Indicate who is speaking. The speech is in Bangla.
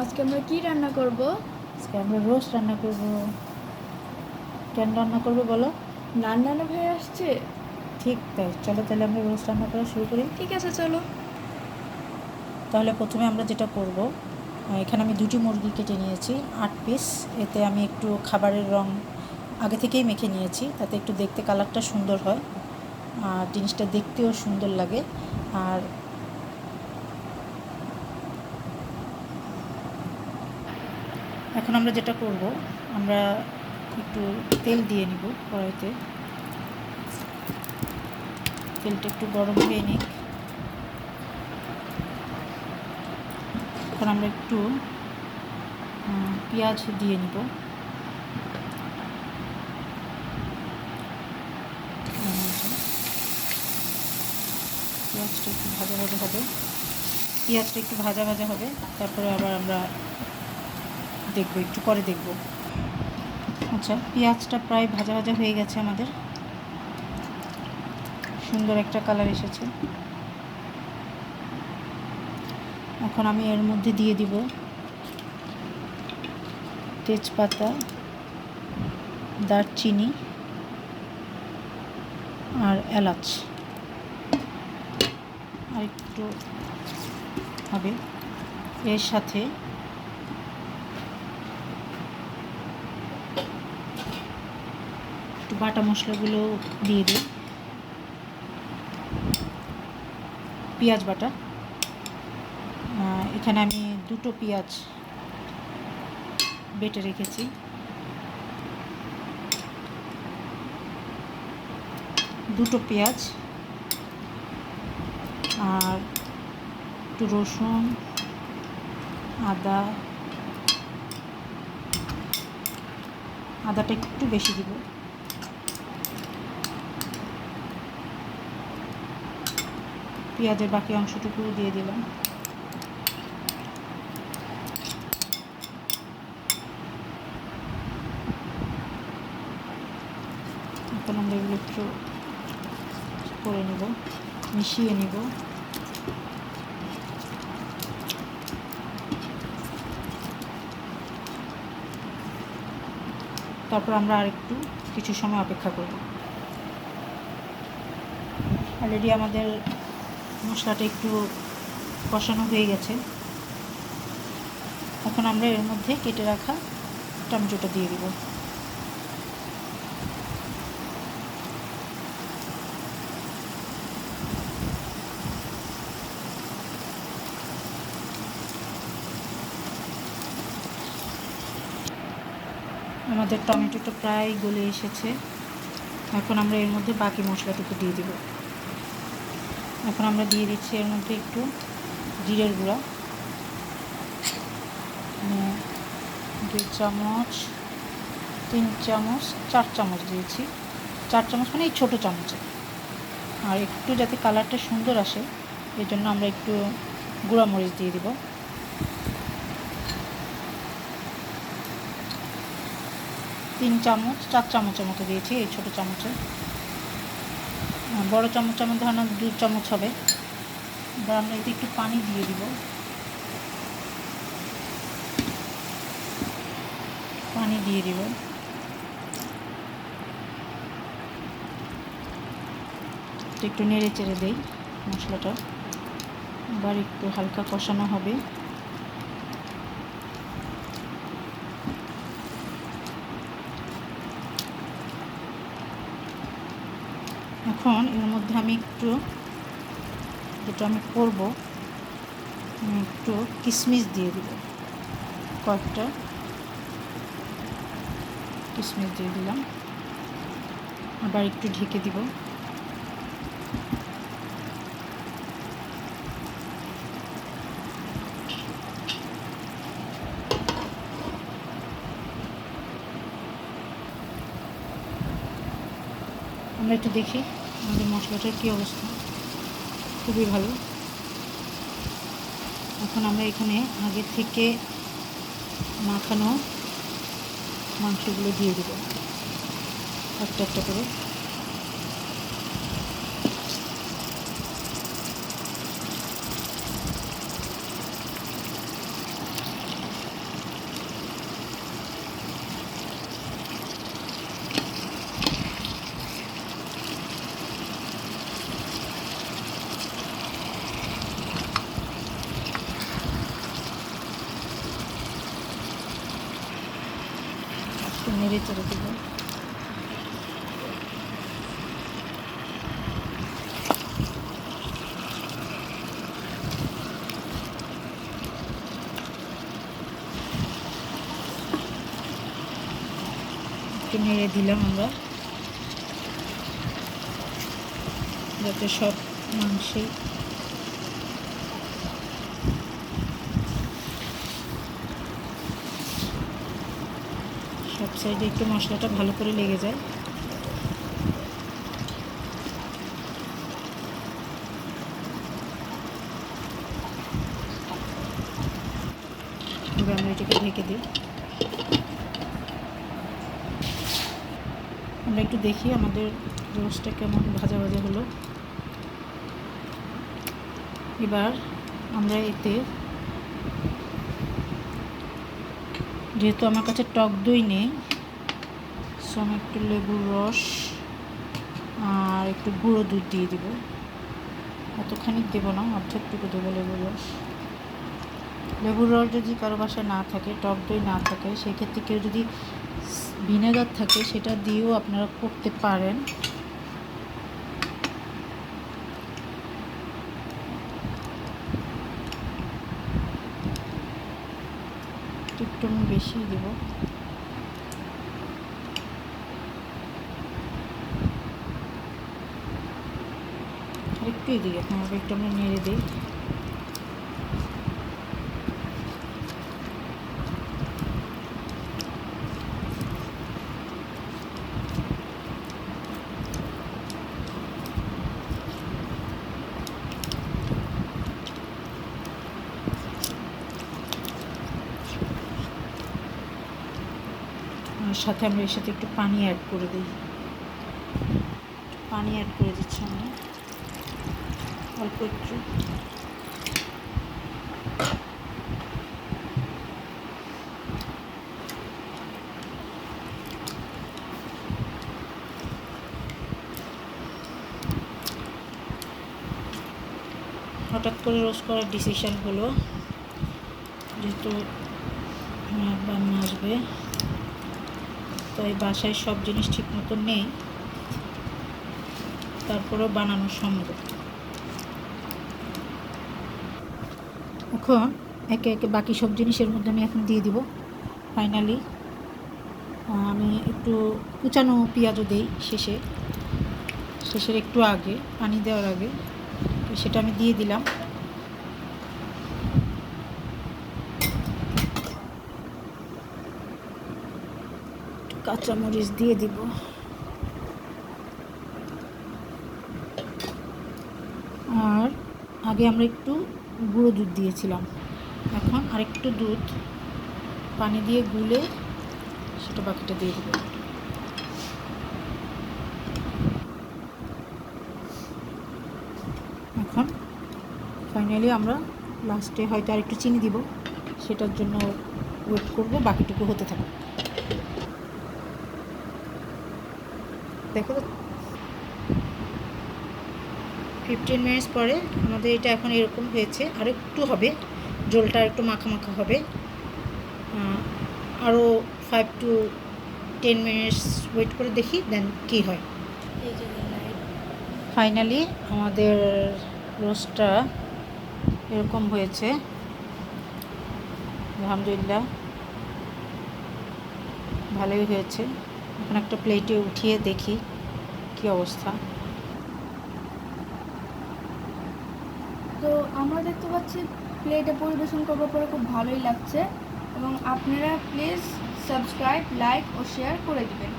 Speaker 1: আজকে আমরা কি রান্না করব?
Speaker 2: আজকে আমরা রোস্ট রান্না করব। কেন রান্না করবো বলো?
Speaker 1: নানা ভাই আসছে।
Speaker 2: ঠিক তাই, চলো তাহলে আমরা রোস্ট রান্না করা শুরু করি।
Speaker 1: ঠিক আছে, চলো।
Speaker 2: তাহলে প্রথমে আমরা যেটা করব, এখানে আমি 2টি মুরগি কেটে নিয়েছি 8 পিস। এতে আমি একটু খাবারের রং আগে থেকেই মেখে নিয়েছি, তাতে একটু দেখতে কালারটা সুন্দর হয় আর জিনিসটা দেখতেও সুন্দর লাগে। আর এখন আমরা যেটা করব, আমরা একটু তেল দিয়ে নিব কড়াইতে। তেলটা একটু গরম হয়ে নিই। এখন আমরা একটু পেঁয়াজ দিয়ে নিব। পেঁয়াজটা একটু ভাজা ভাজা হবে, তারপরে আবার আমরা দেখব, একটু পরে দেখব। আচ্ছা, পেঁয়াজটা প্রায় ভাজা ভাজা হয়ে গেছে আমাদের, সুন্দর একটা কালার এসেছে। এখন আমি এর মধ্যে দিয়ে দিব তেজপাতা, দারচিনি আর এলাচ। আর একটু হবে, এর সাথে একটু বাটা মশলাগুলো দিয়ে দিই। পেঁয়াজ বাটা, এখানে আমি 2টো পেঁয়াজ বেটে রেখেছি। 2টো পেঁয়াজ আর একটু রসুন, আদাটা একটু বেশি দিব। পেঁয়াজের বাকি অংশটুকু দিয়ে দিলাম। এখন আমরা এগুলো একটু করে নেব, মিশিয়ে নেব। তারপর আমরা আরেকটু কিছু সময় অপেক্ষা করব। অলরেডি আমাদের মশলাটা একটু কষানো হয়ে গেছে। এখন আমরা এর মধ্যে কেটে রাখা টমেটোটা দিয়ে দিব। আমাদের টমেটোটা প্রায় গলে এসেছে। এখন আমরা এর মধ্যে বাকি মশলাটুকু দিয়ে দিব। এখন আমরা দিয়ে দিচ্ছি এর মধ্যে একটু জিরের গুঁড়া, 2 চামচ, 3 চামচ, 4 চামচ দিয়েছি। 4 চামচ মানে এই ছোটো চামচে। আর একটু যাতে কালারটা সুন্দর আসে এর জন্য আমরা একটু গুঁড়া মরিচ দিয়ে দিব। 3 চামচ, 4 চামচের মতো দিয়েছি এই ছোটো চামচে। বড় চামচের মধ্যে ধরুন 2 চামচ হবে। এবার আমরা এতে একটু পানি দিয়ে দিব। একটু নেড়ে চেড়ে দেই মশলাটা। এবার একটু হালকা কষানো হবে। এখন এর মধ্যে আমি একটু, যেটা আমি করব, একটু কিশমিশ দিয়ে দিব। কয়েকটা কিশমিশ দিয়ে দিলাম। আবার একটু ঢেকে দিব। আমরা একটু দেখি আমাদের মশলাটার কী অবস্থা। খুবই ভালো। এখন আমরা এখানে আগে থেকে মাখানো মাংসগুলো দিয়ে দেব একটা একটা করে। নেড়ে চেড়ে দেবো। একটু নেড়ে দিলাম আমরা, যাতে সব মাংসে সব সাইডে একটু মশলাটা ভালো করে লেগে যায়। এবার আমরা এটাকে ঢেকে দিই। আমরা একটু দেখি আমাদের রোস্টটা কেমন ভাজা ভাজা হলো। এবার আমরা এতে, যেহেতু আমার কাছে টক দই নেই, সো আমি একটু লেবুর রস আর একটু গুঁড়ো দুধ দিয়ে দিব। এতখানি দেবো না, অর্ধেকটুকু দেবো লেবুর রস। লেবুর রস যদি কারো বাসায় না থাকে, টক দই না থাকে, সেক্ষেত্রে কেউ যদি ভিনেগার থাকে সেটা দিয়েও আপনারা করতে পারেন। একটু আমি বেশি দেবো। একটু দিই, এখন একটু আমরা নেড়ে দিই। সাথে আমরা এর সাথে একটু পানি অ্যাড করে দিই। পানি অ্যাড করে দিচ্ছি আমরা অল্প একটু। হঠাৎ করে রোস্ট করার ডিসিশন হলো, যেহেতু বান্না আসবে, তাই বাসায় সব জিনিস ঠিক মতো নেই, তারপরেও বানানো সম্ভব। এখন একে একে বাকি সব জিনিসের মধ্যে আমি এখন দিয়ে দিব। ফাইনালি আমি একটু কুচানো পেঁয়াজও দিই শেষের একটু আগে, পানি দেওয়ার আগে, সেটা আমি দিয়ে দিলাম। কাঁচামরিচ দিয়ে দিব। আর আগে আমরা একটু গুঁড়ো দুধ দিয়েছিলাম, এখন আরেকটু দুধ পানি দিয়ে গুলে সেটা বাকিটা দিয়ে দেবো। এখন ফাইনালি আমরা লাস্টে হয়তো আর একটু চিনি দিব, সেটার জন্য ওয়েট করব, বাকিটুকু হতে থাকবে। দেখো 15 মিনিটস পরে আমাদের এটা এখন এরকম হয়েছে। আর একটু হবে, জলটা একটু মাখা মাখা হবে। আরও 5 to 10 মিনিটস ওয়েট করে দেখি, দেন কী হয়। ফাইনালি আমাদের রোস্টটা এরকম হয়েছে, আলহামদুলিল্লাহ ভালোই হয়েছে। এখন একটা প্লেটে উঠিয়ে দেখি কী অবস্থা।
Speaker 1: তো আমরা দেখতে পাচ্ছি প্লেটে পরিবেশন করার পরে খুব ভালোই লাগছে, এবং আপনারা প্লিজ সাবস্ক্রাইব, লাইক ও শেয়ার করে দিবেন।